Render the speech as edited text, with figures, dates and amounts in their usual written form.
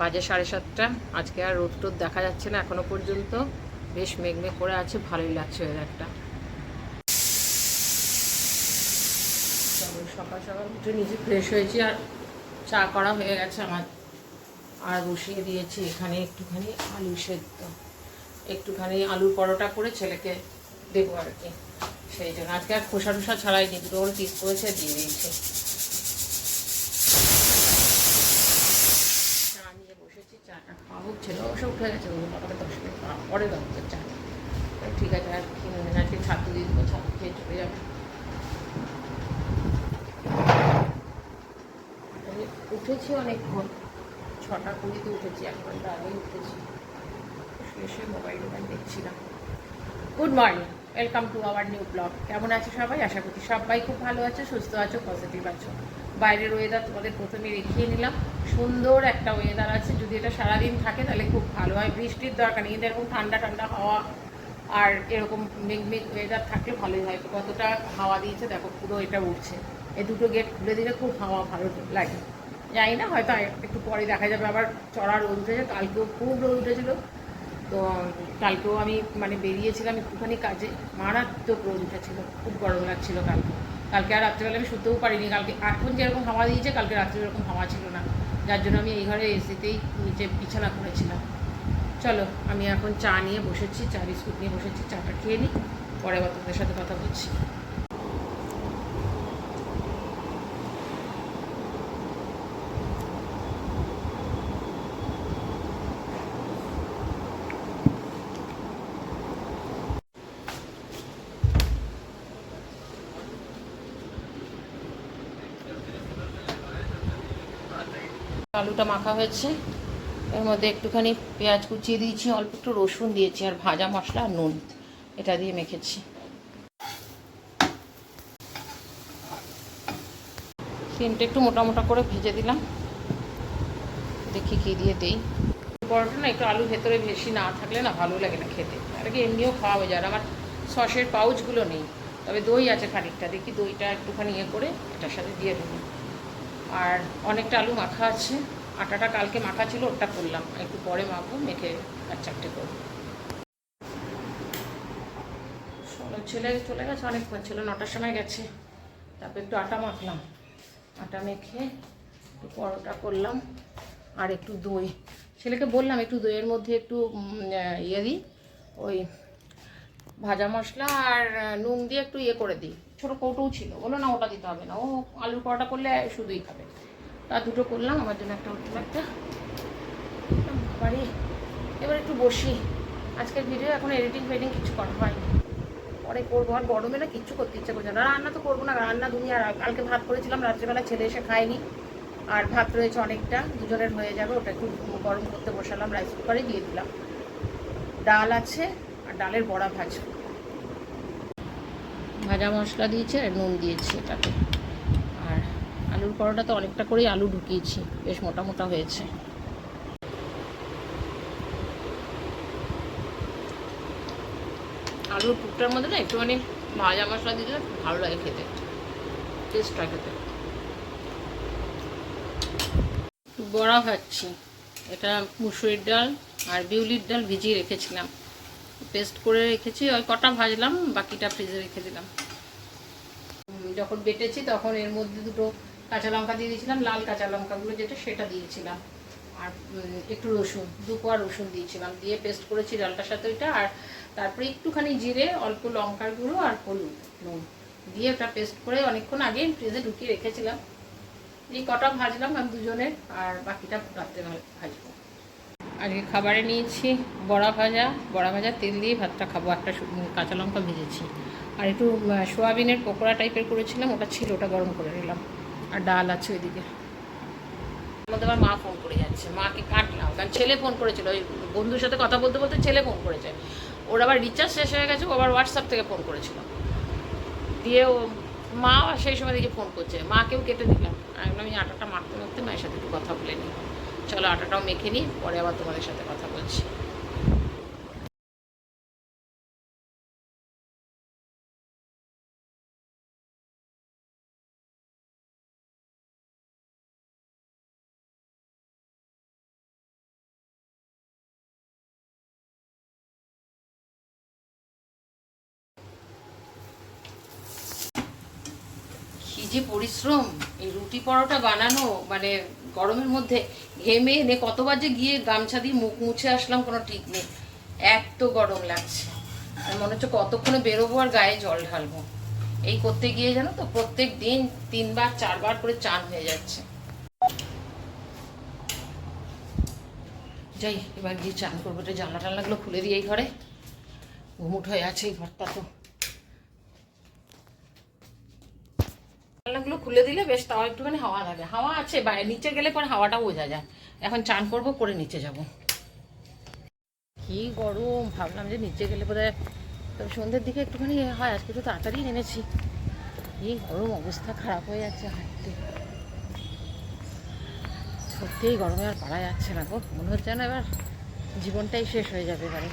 বাজে 7:30। আজকে আর রোদ টোদ দেখা যাচ্ছে না এখনো পর্যন্ত, বেশ মেঘমেঘ করে আছে, ভালোই লাগছে ওয়েদারটা। সকাল সকাল উঠে নিজে ফ্রেশ হয়েছি আর চা করা হয়ে গেছে আমার, আর বসিয়ে দিয়েছি এখানে একটুখানি আলু সেদ্ধ, একটুখানি আলুর পরোটা করে ছেলেকে দেবো আর কি, সেই জন্য আজকে আর খোসা টোসা ছাড়াই নি, দুটো করে পিস করেছে দিয়ে দিয়েছি। চা নিয়ে বসেছি, চাটা খাওয়া ছেলে অবশ্য উঠে গেছে, সকালে 10 মিনিট পরে দরকার চা। ঠিক আছে, আর আজকে ছাতু দিয়ে দেবো, ছাতু খেয়ে চলে যাবে। উঠেছি অনেকক্ষণ, 6টা 20-তে উঠেছি, 1 ঘন্টা আগেই উঠেছি, এসে মোবাইল দেখছিলাম। Good morning, welcome to our new blog. কেমন আছে সবাই? আশা করছি সবাই খুব ভালো আছে, সুস্থ আছো, পজিটিভ আছো। বাইরের ওয়েদার তোমাদের প্রথমে দেখিয়ে নিলাম, সুন্দর একটা ওয়েদার আছে। যদি এটা সারাদিন থাকে তাহলে খুব ভালো হয়, বৃষ্টির দরকার নেই, কিন্তু এরকম ঠান্ডা ঠান্ডা হাওয়া আর এরকম মেঘমেঘ ওয়েদার থাকলে ভালোই হয়। কতটা হাওয়া দিয়েছে দেখো, পুরো এটা উঠছে। এই দুটো গেট খুলে দিলে খুব হাওয়া ভালো লাগে। জানি না, হয়তো একটু পরে দেখা যাবে আবার চড়া রোদ উঠেছে, কালকেও খুব রোদ উঠেছিল। তো কালকেও আমি মানে বেরিয়েছিলাম একটুখানি কাজে, মারাত্মক রোদ উঠেছিল, খুব গরম লাগছিল কালকে। কালকে আর রাত্রেবেলা আমি শুতেও পারিনি, কালকে এখন যেরকম হাওয়া দিয়েছে কালকে রাত্রে এরকম হাওয়া ছিল না, যার জন্য আমি এই ঘরে এসিতেই নিচে বিছানা করেছিলাম। চলো, আমি এখন চা নিয়ে বসেছি, চা বিস্কুট নিয়ে বসেছি, চাটা খেয়ে নিই, পরে আবার তোমাদের সাথে কথা বলছি। আলুটা মাখা হয়েছে, এর মধ্যে একটুখানি পেঁয়াজ কুচিয়ে দিয়েছি, অল্প একটু রসুন দিয়েছি, আর ভাজা মশলা আর নুন, এটা দিয়ে মেখেছি। সিমটা একটু মোটা মোটা করে ভেজে দিলাম, দেখি কী দিয়ে দিই। পরোটা না একটু আলু ভেতরে বেশি না থাকলে না ভালো লাগে না খেতে, আর কি এমনিও খাওয়া হয়ে যায়। আর আমার সসের পাউচগুলো নেই, তবে দই আছে খানিকটা, দেখি দইটা একটুখানি ইয়ে করে এটার সাথে দিয়ে দেবো। আর অনেকটা আলু মাখা আছে, আটাটা কালকে মাখা ছিল, ওটা করলাম, একটু পরে মাখবো, মেখে আর চারটে করবো। ছেলে চলে গেছে অনেকক্ষণ, ছেলে 9টার সময় গেছে, তারপর একটু আটা মাখলাম, আটা মেখে একটু পরোটা করলাম, আর একটু দই, ছেলেকে বললাম একটু দইয়ের মধ্যে একটু ইয়ে দিই, ওই ভাজা মশলা আর নুন দিয়ে একটু ইয়ে করে দিই, ছোটো কৌটোও ছিল, বললো না ওটা দিতে হবে না, ও আলুর পরোটা করলে শুধুই খাবে। তা দুটো করলাম, আমার জন্য একটা ওরকম একটা বাড়ি। এবার একটু বসি, আজকের ভিডিও এখন এডিটিং ফেডিং কিছু করা হয়নি, পরে করবো। আর গরমে না কিচ্ছু করতে ইচ্ছা করছে না, রান্না তো করবো না, রান্না দুনিয়া। কালকে ভাত করেছিলাম রাত্রেবেলা, ছেলে এসে খায়নি, আর ভাত রয়েছে অনেকটা, দুজনের হয়ে যাবে, ওটা একটু গরম করতে বসালাম, রাইস কুকারে দিয়ে দিলাম। ডাল আছে, আর ডালের বড়া ভাজা, ভাজা মশলা দিয়েছি আর নুন দিয়েছি এটাতে। আর আলুর পরোটা তো অনেকটা করেই আলু ঢুকিয়েছি, বেশ মোটা মোটা হয়েছে। আলুর টুকটার মধ্যে না একটুখানি ভাজা মশলা দিলে ভালো লাগে খেতে, টেস্ট হয় খেতে। বড়া ভাজছি, এটা মুসুরির ডাল আর বিউলির ডাল ভিজিয়ে রেখেছিলাম, পেস্ট করে রেখেছি, ওই কটা ভাজলাম, বাকিটা ফ্রিজে রেখে দিলাম। যখন বেটেছি তখন এর মধ্যে দুটো কাঁচা লঙ্কা দিয়ে দিয়েছিলাম, লাল কাঁচা লঙ্কাগুলো যেটা সেটা দিয়েছিলাম, আর একটু রসুন, 2 কোয়া রসুন দিয়েছিলাম, দিয়ে পেস্ট করেছি ডালটার সাথে ওইটা। আর তারপরে একটুখানি জিরে, অল্প লঙ্কার গুঁড়ো আর হলুদ, নুন দিয়ে ওটা পেস্ট করে অনেকক্ষণ আগে ফ্রিজে ঢুকিয়ে রেখেছিলাম। এই কটা ভাজলাম আমি দুজনের, আর বাকিটা রাত্রে ভাজবো। আজকে খাবারে নিয়েছি বড়া ভাজা, বড়া ভাজা তেল দিয়ে ভাতটা খাবো, একটা কাঁচা লঙ্কা ভেজেছি, আর একটু সোয়াবিনের পকোড়া টাইপের করেছিলাম, ওটা ছিল, ওটা গরম করে নিলাম, আর ডাল আছে ওইদিকে। মধ্যে আমার মা ফোন করে যাচ্ছে, মাকে কাটলাম, কারণ ছেলে ফোন করেছিল, ওই বন্ধুর সাথে কথা বলতে বলতে ছেলে ফোন করেছে, ওর আবার রিচার্জ শেষ হয়ে গেছে, ও আবার হোয়াটসঅ্যাপ থেকে ফোন করেছিল, দিয়ে ও মা সেই সময় দিকে ফোন করছে, মাকেও কেটে দিলাম। আমি আটাটা মাখতে মাখতে মায়ের সাথে একটু কথা বলে নিই, চলো আটাটাও মেখে নিই, পরে আবার তোমাদের সাথে কথা বলছি। যে পরিশ্রম, এই রুটি পরোটা বানানো, মানে গরমের মধ্যে ঘেমে এনে কতবার যে গিয়ে গামছা দিয়ে মুখ মুছে আসলাম কোনো ঠিক নেই, এত গরম লাগছে। আর মনে হচ্ছে কতক্ষণে বেরোবো আর গায়ে জল ঢালবো। এই করতে গিয়ে জানো তো প্রত্যেক দিন 3বার 4বার করে চান হয়ে যাচ্ছে। যাই এবার গিয়ে চান করবো। এটা জানলা টানলাগুলো খুলে দিয়ে এই ঘরে ঘুমুট হয়ে আছে এই ঘরটা। তো জানলাগুলো খুলে দিলে বেশ তাও একটুখানি হাওয়া লাগে, হাওয়া আছে বাইরে, নিচে গেলে পরে হাওয়াটাও বোঝা যায়। এখন চান করবো করে নিচে যাব। কি গরম, ভাবলাম যে নিচে গেলে বোধহয়, তবে সন্ধ্যের দিকে একটুখানি হয়, আজকে তো তাড়াতাড়ি নেমেছি। এই গরম, অবস্থা খারাপ হয়ে যাচ্ছে হাঁটতে। সত্যিই গরমে আর পারা যাচ্ছে না গো, মনে হচ্ছে না এবার জীবনটাই শেষ হয়ে যাবে এবারে।